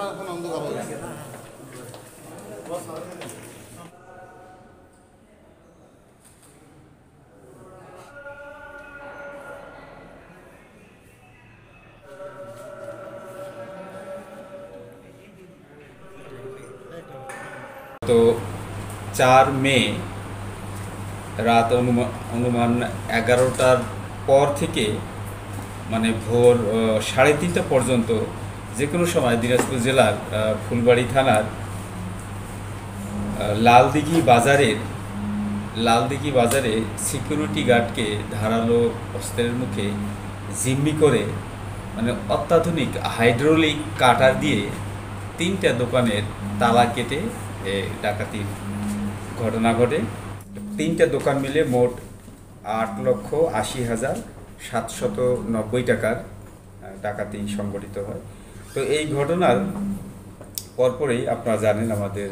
এখন অন্ধকার হয়ে গেছে। তো 4 মে রাত অনুমান 11টার পর থেকে মানে ভোর 3:30টা পর্যন্ত যে কোনো সময় দিনাজপুর জেলার ফুলবাড়ি থানার লালদিঘি বাজারে সিকিউরিটি গার্ডকে ধারালো অস্ত্রের মুখে জিম্মি করে মানে অত্যাধুনিক হাইড্রোলিক কাটার দিয়ে 3টা দোকানের তালা কেটে ডাকাতির ঘটনা ঘটে। 3টা দোকান মিলে মোট 8,80,790 টাকার ডাকাতি সংঘটিত হয়। তো এই ঘটনার পরপরেই আপনারা জানেন আমাদের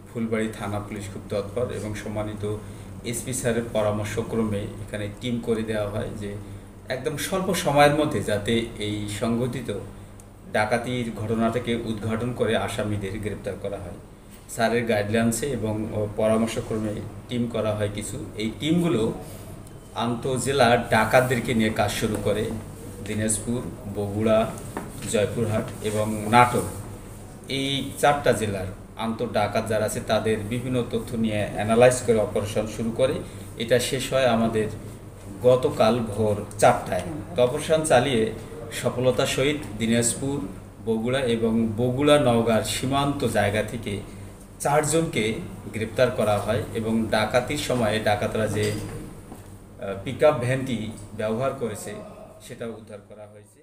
ফুলবাড়ি থানা পুলিশ খুব তৎপর এবং সম্মানিত এসপি স্যারের পরামর্শক্রমে এখানে টিম করে দেওয়া হয় যে একদম স্বল্প সময়ের মধ্যে যাতে এই সংঘটিত ডাকাতির ঘটনাটাকে উদ্ঘাটন করে আসামিদের গ্রেপ্তার করা হয়। স্যারের গাইডলাইন্সে এবং পরামর্শক্রমে টিম করা হয় কিছু। এই টিমগুলো আন্তঃজেলার ডাকাতদেরকে নিয়ে কাজ শুরু করে দিনাজপুর, বগুড়া, জয়পুরহাট এবং নাটোর। এই 4টা জেলার আন্তঃ ডাকাত যারা আছে তাদের বিভিন্ন তথ্য নিয়ে অ্যানালাইজ করে অপারেশন শুরু করে। এটা শেষ হয় আমাদের গতকাল ভোর 4টায়। তো অপারেশন চালিয়ে সফলতার সহিত দিনাজপুর, বগুড়া এবং বগুড়া নওগাঁর সীমান্ত জায়গা থেকে 4 জনকে গ্রেপ্তার করা হয় এবং ডাকাতির সময়ে ডাকাতরা যে পিকআপ ভ্যানটি ব্যবহার করেছে সেটা উদ্ধার করা হয়েছে।